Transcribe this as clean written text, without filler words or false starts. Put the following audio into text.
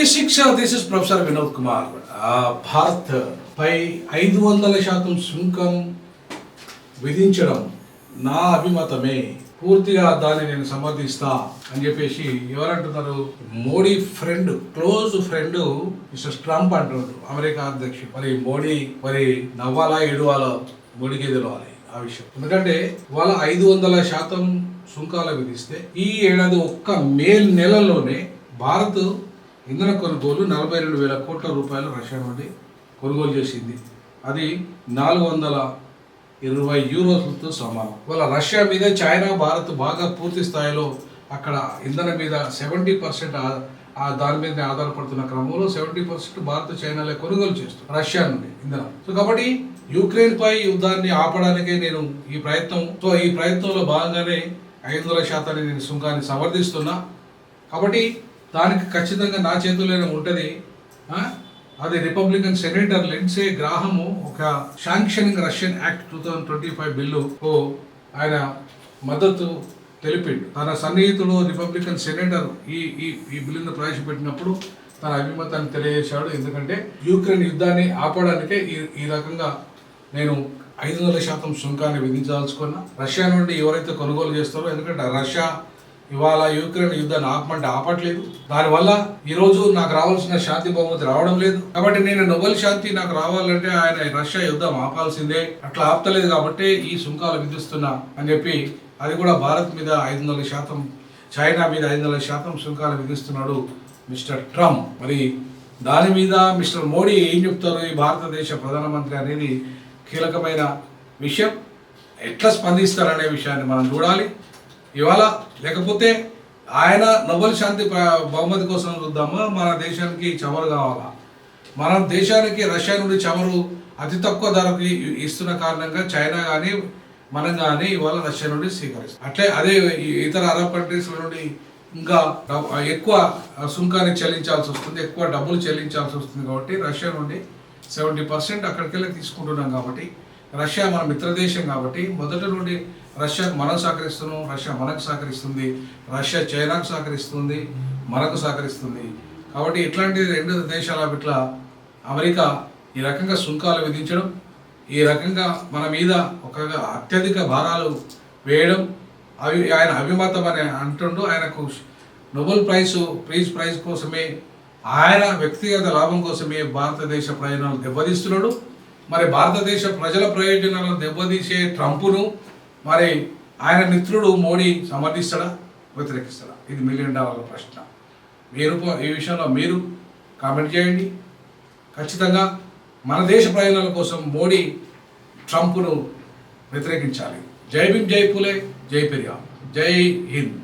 360, this is Professor Vinod Kumar. Bharat పై 500% సుంకం విధించడం నా అభిమతమే, పూర్తిగా దాన్ని నేను సమర్థిస్తా అని చెప్పేసి ఎవరంటున్నారు? Modi friend, close friend mister Trump అంటున్నాడు, అమెరికా అధ్యక్షుడు. మరి మోడీ నవ్వాలా ఏడవాలా? మోడీకే తెలవాలి ఆ విషయం. ఎందుకంటే వాళ్ళ 500% సుంకాలు విధిస్తే ఈ ఏడాది ఒక్క మే నెలలోనే భారత్ ఇంధన కొనుగోలు 42,000 కోట్ల రూపాయలు రష్యా నుండి కొనుగోలు చేసింది. అది 420 యూరోలతో సమానం. వాళ్ళ రష్యా మీద చైనా, భారత్ బాగా పూర్తి స్థాయిలో అక్కడ ఇంధనం మీద 70% దాని మీద ఆధారపడుతున్న క్రమంలో 70% భారత్ చైనాలే కొనుగోలు చేస్తుంది రష్యా నుండి ఇంధనం. సో కాబట్టి యుక్రెయిన్ పై యుద్ధాన్ని ఆపడానికే నేను ఈ ప్రయత్నంలో భాగంగానే 500% నేను సుంకాన్ని సమర్థిస్తున్నా. కాబట్టి దానికి ఖచ్చితంగా నా చేతుల్లోనే ఉంటుంది. అది రిపబ్లికన్ సెనేటర్ లిండ్సే గ్రాహము ఒక శాంక్షనింగ్ రష్యన్ యాక్ట్ 2025 బిల్లు ఆయన మద్దతు తెలిపిండు. తన సన్నిహితుడు రిపబ్లికన్ సెనేటర్ ఈ బిల్లును ప్రవేశపెట్టినప్పుడు తన అభిమతాన్ని తెలియజేశాడు. ఎందుకంటే యుక్రెయిన్ యుద్ధాన్ని ఆపడానికే ఈ రకంగా నేను 500% సుంకాన్ని విధించాల్సుకున్నా. రష్యా నుండి ఎవరైతే కొనుగోలు చేస్తారో, ఎందుకంటే రష్యా ఇవాళ యుక్రెయిన్ యుద్ధాన్ని ఆపట్లేదు. దానివల్ల ఈరోజు నాకు రావాల్సిన శాంతి బహుమతి రావడం లేదు. కాబట్టి నేను నోబెల్ శాంతి నాకు రావాలంటే ఆయన రష్యా యుద్ధం ఆపాల్సిందే. అట్లా ఆపుతలేదు కాబట్టి ఈ సుంకాలు విధిస్తున్నా అని చెప్పి, అది కూడా భారత్ మీద 500%, చైనా మీద 500% సుంకాలు విధిస్తున్నాడు మిస్టర్ ట్రంప్. మరి దాని మీద మిస్టర్ మోడీ ఏం చెప్తారు ఈ భారతదేశ ప్రధానమంత్రి అనేది కీలకమైన విషయం. ఎట్లా స్పందిస్తారనే విషయాన్ని మనం చూడాలి ఇవాళ. లేకపోతే ఆయన నోబెల్ శాంతి బహుమతి కోసం చూద్దామా? మన దేశానికి చమురు కావాలా? మన దేశానికి రష్యా నుండి చమురు అతి తక్కువ ధరకు ఇస్తున్న కారణంగా చైనా కానీ మనం కానీ ఇవాళ రష్యా నుండి స్వీకరిస్తాం. అదే ఇతర అరబ్ కంట్రీస్ నుండి ఇంకా ఎక్కువ సుంకాన్ని చెల్లించాల్సి వస్తుంది, ఎక్కువ డబ్బులు చెల్లించాల్సి వస్తుంది. కాబట్టి రష్యా నుండి 70% అక్కడికి వెళ్ళి తీసుకుంటున్నాం. కాబట్టి రష్యా మన మిత్రదేశం కాబట్టి మొదటి నుండి రష్యాకు మనం సహకరిస్తున్నాం, రష్యా మనకు సహకరిస్తుంది, రష్యా చైనాకు సహకరిస్తుంది, మనకు సహకరిస్తుంది. కాబట్టి ఇట్లాంటి రెండు దేశాల ఇట్లా అమెరికా ఈ రకంగా సుంకాలు విధించడం, ఈ రకంగా మన మీద ఒక అత్యధిక భారాలు వేయడం, ఆయన అభిమతం అని అంటుండు. ఆయనకు నోబెల్ ప్రైజ్ కోసమే, ఆయన వ్యక్తిగత లాభం కోసమే భారతదేశ ప్రయోజనాలు దెబ్బతీస్తున్నాడు. మరి భారతదేశ ప్రజల ప్రయోజనాలను దెబ్బతీసే ట్రంప్ను మరి ఆయన మిత్రుడు మోడీ సమర్థిస్తాడా, వ్యతిరేకిస్తాడా? ఇది $1 మిలియన్ ప్రశ్న. ఈ విషయంలో మీరు కామెంట్ చేయండి. ఖచ్చితంగా మన దేశ ప్రయోజనాల కోసం మోడీ ట్రంప్ను వ్యతిరేకించాలి. జై భీమ్, జై పూలే, జై పెరియార్, జై హింద్.